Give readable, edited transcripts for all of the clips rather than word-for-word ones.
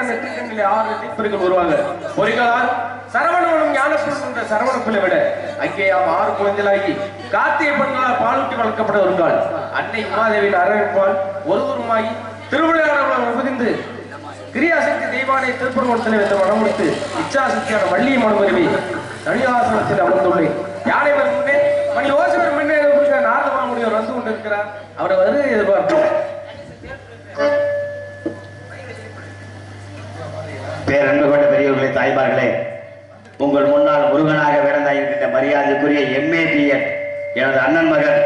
நெற்றிக்கண்ணிலே 6 தீப்பொறிகள் வருவாங்க. பொறிகளால் சரவணனும் ஞானப்பூர் என்ற சரவணப்பிள்ளை விட அங்கே 6 குழந்தைகளாகி கார்த்திகை பெண்களால் பாலூட்டி வளர்க்கப்பட வருங்கள். அன்னை உமாதேவியின் அரவணைப்பால் ஒருவருமாகி திருவிளையாடல் புரிந்து கிரியாசக்தி தெய்வானை திருப்பரங்குன்றத்தில் வைத்து மனம் முடித்து இச்சாசக்தியான வள்ளியை மனமுறிவி தனியாசனத்தில் அமர்ந்துள்ளேன். யானை முன்னே மணி ஓசவர் முன்னே நாரதமாமுடியவர் வந்து கொண்டிருக்கிறார். அவரை வந்து எதிர்பார்ப்போம். பேரன்பு கொண்ட பெரியவர்களே, தாய்மார்களே, உங்கள் முன்னால் முருகனாக விளந்தாயிருக்கின்ற மரியாதைக்குரிய MABN எனது அண்ணன் மகன்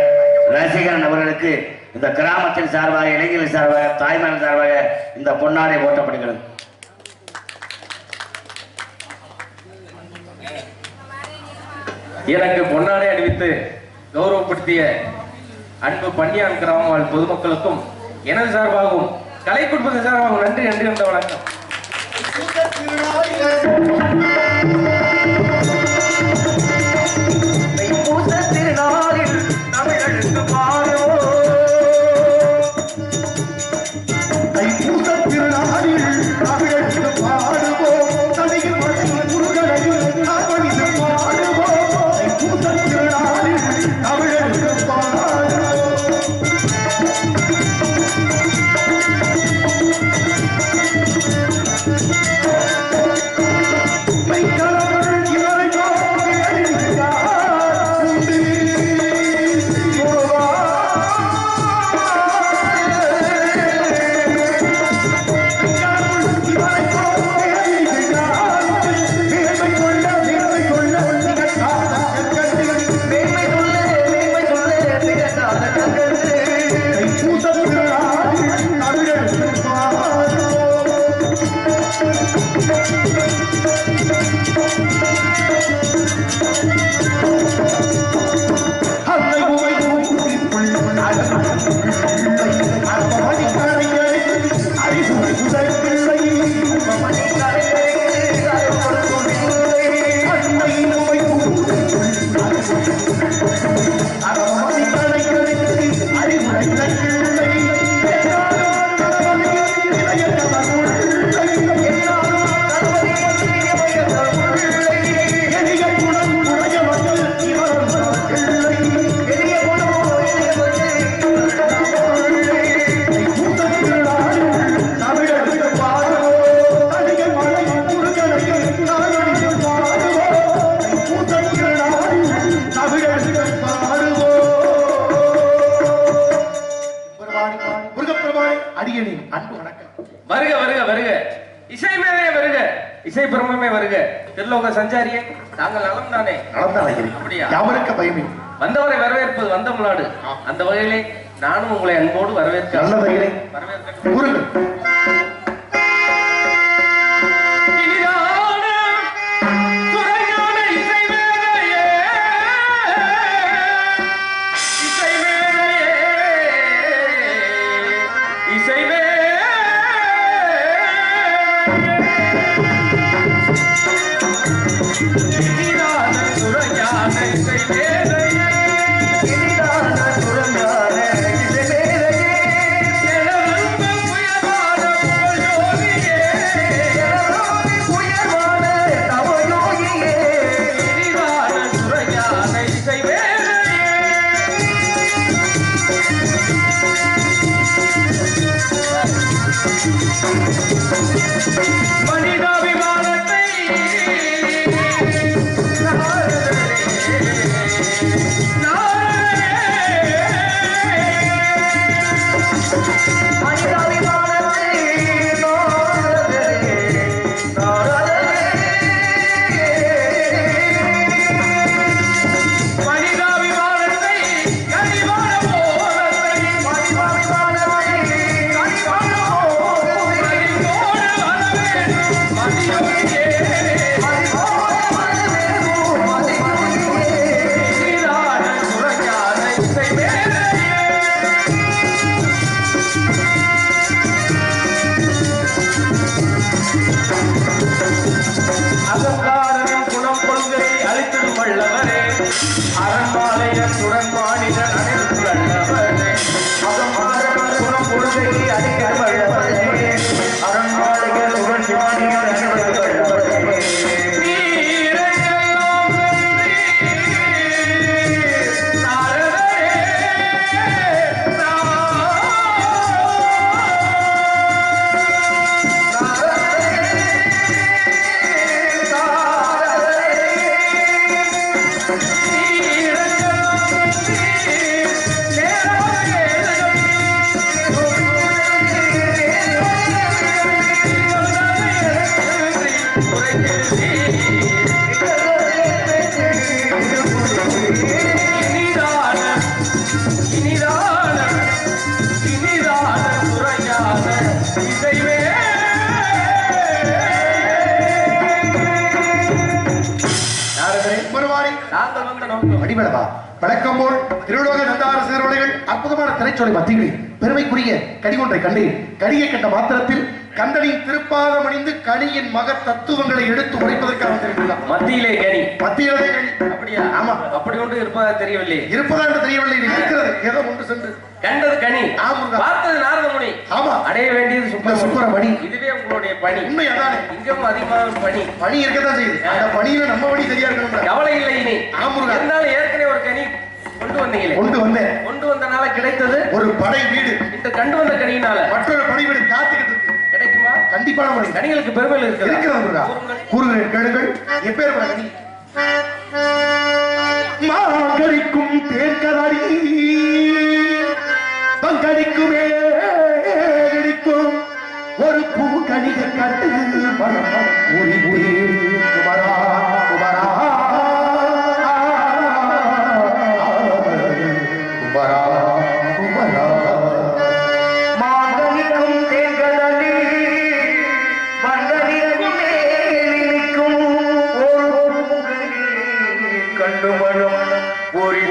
ரசிகரன் அவர்களுக்கு இந்த கிராமத்தின் சார்பாக, இளைஞர்கள் சார்பாக, தாய்மார்கள் சார்பாக இந்த பொன்னாடை ஓட்டப்படுகிறது. எனக்கு பொன்னாடை அணிவித்து கௌரவப்படுத்திய அன்பு பன்னியான் கிராம வாழ் பொதுமக்களுக்கும் எனது சார்பாகவும் கலை குடும்பத்தின் சார்பாகவும் நன்றி நன்றி வந்த வணக்கம். திருநாளில் தமிழருக்கு பாரோ வருக வருக வருக. இசை மேலே வருக, இசை பிரம்மே வருக. திருலோக சஞ்சாரியே, தாங்கள் நலம் தானே? அப்படியா? யாவருக்கு பயமே. வந்தவரை வரவேற்பது வந்தமிழ்நாடு. அந்த வகையிலே நானும் உங்களை அன்போடு வரவேற்கிறேன். நல்ல வகையிலே வரவேற்கிறேன். இனிதான சுரஞான இசை மேதையே, வடிவளவா வழக்கம் போல் திருலோக நந்தார சீரோடைகள் அற்புதமான திரைச்சோலை மத்திகளில் பெருமைக்குரிய கடி ஒன்றை கண்டேன். கடியை கண்ட மாத்திரத்தில் கந்தனின் திருப்பாதம் அணிந்து கனியின் மக தத்துவங்களை எடுத்து உரைப்பதற்காக தெரிவித்தார். மத்தியிலே கனி, மத்தியிலே கனி. அப்படியா? ஆமா, அப்படி ஒன்று இருப்பதா தெரியவில்லை. இருப்பதா என்று தெரியவில்லை. இருக்கிறது ஏதோ ஒன்று சென்று கண்டது கனி, பார்த்தது நாரதமுனி. ஆமா, அடைய வேண்டியது சுப்பிரமணி. இதுவே உங்களுடைய பணி. உண்மை அதானே. இங்கும் அதிகமான பணி இருக்கதான் செய்யுது. அந்த பணியில நம்ம பணி சரியா இருக்கணும். கவலை இல்லை. இனி இருந்தாலும் ஏற்கனவே ஒரு கனி கொண்டு வந்தீங்களே. கொண்டு வந்தனால கிடைத்தது ஒரு படை வீடு. இந்த கண்டு வந்த கனியினால மற்றொரு படை வீடு காத்துக்கிட்டு இருக்கு. கிடைக்குமா? கண்டிப்பான முறை. கனிகளுக்கு பெருமை இருக்கிறது. கூறுகிறேன், கேளுங்கள். எப்பேற்பட்ட கனி? மாங்கடிக்கும் தேர்கதடி பங்கடிக்குமே கடிக்கும் ஒரு பூ கணிக கட்டு உரி உரி குமரா குமரா குமரா குமரா மாங்கடிக்கும் தேர்கதடி பங்கடிக்கும் மேலிக்கும் ஒரு பூ கண்டு வரும் ஒரு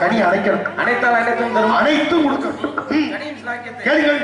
கனி அணைக்கணும். அனைத்தால் அனைத்தும் தரும். அனைத்தும் கொடுக்கணும். கேளுங்கள்.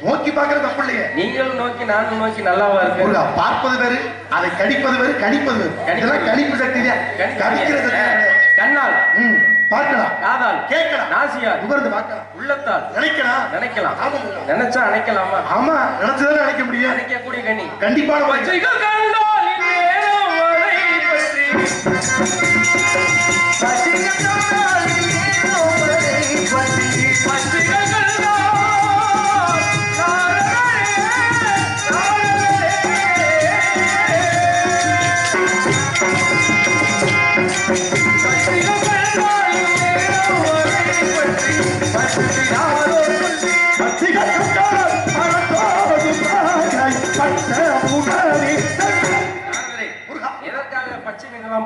நோக்கி பார்க்கிறது தப்பு இல்லையே. நீங்களும் நோக்கி நானும் நோக்கி நல்லாவா இருக்கு. பார்ப்பது வேறு, அதை கடிப்பது வேறு, கணிப்பது வேறு. இதெல்லாம் கணிப்பு சக்தி தான். கணிக்கிறது கண்ணால் பார்க்கலாம், காதால் கேட்கலாம், நாசியால் நுகர்ந்து பார்க்கலாம், உள்ளத்தால் நினைக்கலாம். நினைச்சா நினைக்கலாமா? ஆமா, நினைச்சதானே நினைக்க முடியும். நினைக்கக்கூடிய கனி கண்டிப்பான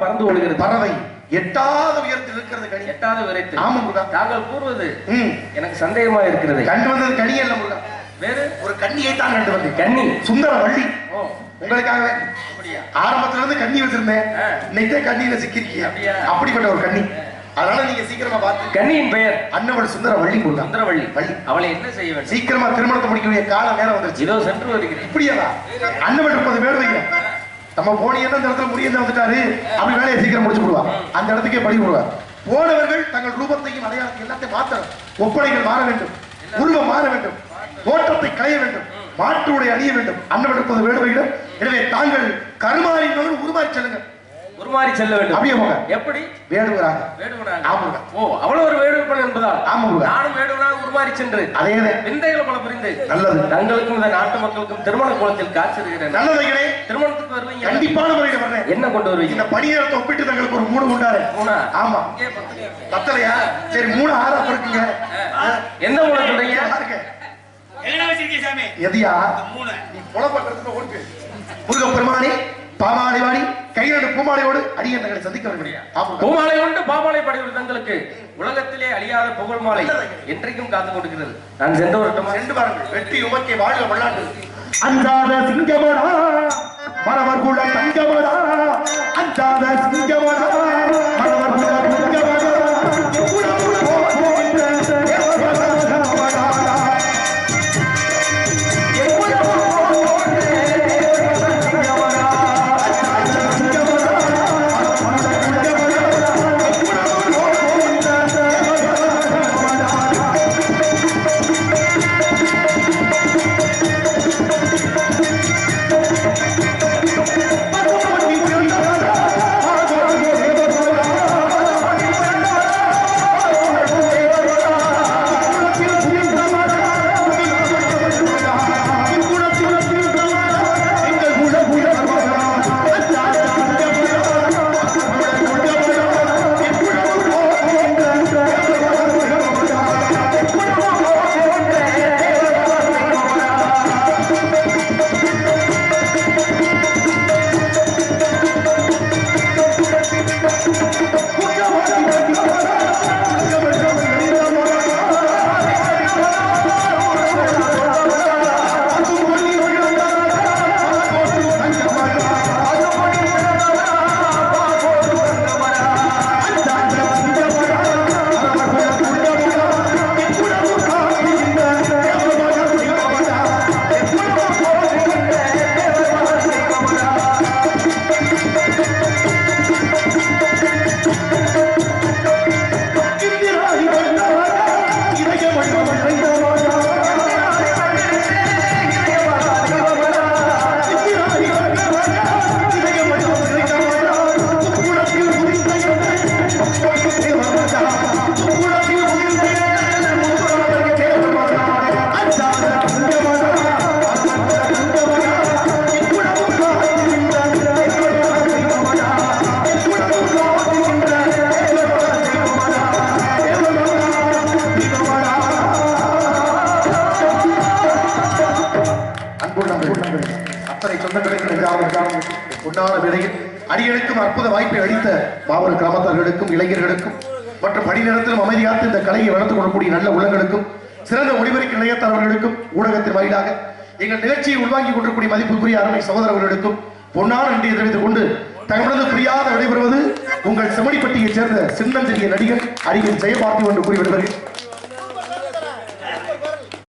பறந்து ஓடுகிறது. பறவை எட்டாவது உயரத்தில் இருக்கிறது கனி. எட்டாவது உயரத்தில். ஆமா முருகா, தாங்கள் கூறுவது எனக்கு சந்தேகமா இருக்கிறது. கண்டு வந்தது கனி அல்ல முருகா, வேறு ஒரு கன்னியை தான் கண்டு வந்தேன். கன்னி சுந்தர வள்ளி. உங்களுக்காகவே ஆரம்பத்துல இருந்து கண்ணி வச்சிருந்தேன். இன்னைக்கு கண்ணியில சிக்கிருக்கீங்க. அப்படிப்பட்ட ஒரு கண்ணி. அதனால நீங்க சீக்கிரமா பார்த்து. கண்ணியின் பெயர் அன்னவள் சுந்தர வள்ளி முருகா. சுந்தர வள்ளி வள்ளி. அவளை என்ன செய்ய வேண்டும்? சீக்கிரமா திருமணத்தை முடிக்கக்கூடிய காலம் நேரம் வந்துருச்சு. இதோ சென்று வருகிறேன். இப்படியா? அன்னவள் 30 பேர் வைங்க. நம்ம போனியெல்லாம் இந்த இடத்துல முடிய வந்துட்டாரு, அப்படி வேலையை சீக்கிரம் முடிச்சு விடுவா. அந்த இடத்துக்கே படி விடுவார். போனவர்கள் தங்கள் ரூபத்தையும் அடையாளத்தையும் எல்லாத்தையும் மாற்றணும். ஒப்பனைகள் மாற வேண்டும், உருவம் மாற வேண்டும், தோற்றத்தை களைய வேண்டும், மாற்றுடைய அணிய வேண்டும். அன்னவள் 30 வேடுவைகள். எனவே தாங்கள் கருமாரின் மகன் உருமாறி செல்லுங்க. உருமாறி செல்ல வேண்டும். அப்படியே போங்க. எப்படி? வேடுவராக. வேடுவராக. ஆமாங்க. ஓ, அவ்வளவு ஒரு வேடுவன் என்பதால். ஆமாங்க. நானும் வேடுவராக உருமாறி சென்று அதேதான் விந்தைகள் பல புரிந்து நல்லது தங்களுக்கும் இந்த நாட்டு மக்களுக்கும் திருமண கோலத்தில் காட்சிருக்கிறேன். நல்லதைகளே, திருமணத்துக்கு வருவீங்க. கண்டிப்பான முறையில் வர்றேன். என்ன கொண்டு வருவீங்க? இந்த பணியேறத்தை ஒப்பிட்டு தங்களுக்கு ஒரு 3 உண்டாரு. 3? ஆமா. பத்தலையா? சரி, 3 6 இருக்குங்க. எந்த மூணு சொல்றீங்க? என்ன வச்சிருக்கீங்க சாமி? எதியா? 3. நீ கொலை பண்றதுக்கு ஓட்டு. முருக பெருமானே, பாமாலை வாடி கையிலோடு பூமாலையோடு அடியன் தங்களை சந்திக்க வரக்கூடிய பூமாலை கொண்டு பாமாலை படைகள் தங்களுக்கு உலகத்திலே அழியாத புகழ் மாலை என்றைக்கும் காத்து கொண்டிருக்கிறது. நான் சென்று வரட்டும். சென்று பாருங்கள். வெற்றி உமக்கே வாழ்க வல்லாண்டு. அஞ்சாத சிங்கமடா மரவர் குல தங்கமடா அஞ்சாத சிங்கமடா மரவர் குல தங்கமடா அடியனுக்கும் அற்புத வாய்ப்பை அளித்த மாவட்ட கிராமத்தார்களுக்கும் இளைஞர்களுக்கும் மற்றும் பணி நேரத்திலும் அமைதியாத்து இந்த கலையை வளர்த்துக் கொள்ளக்கூடிய நல்ல உள்ளங்களுக்கும் சிறந்த ஒளிபரப்பு நிலையத்தவர்களுக்கும் ஊடகத்தின் வாயிலாக எங்கள் நிகழ்ச்சியை உள்வாங்கிக் கொண்டிருக்கூடிய மதிப்புக்குரிய அருமை சகோதரர்களுக்கும் பொன்னான நன்றியை தெரிவித்துக் கொண்டு தங்களது புரியாத விடைபெறுவது உங்கள் செம்மடிப்பட்டியைச் சேர்ந்த சின்னஞ்செறிய நடிகர் அடிகள் ஜெயபார்த்தி என்று கூறிவிடுவார்கள்.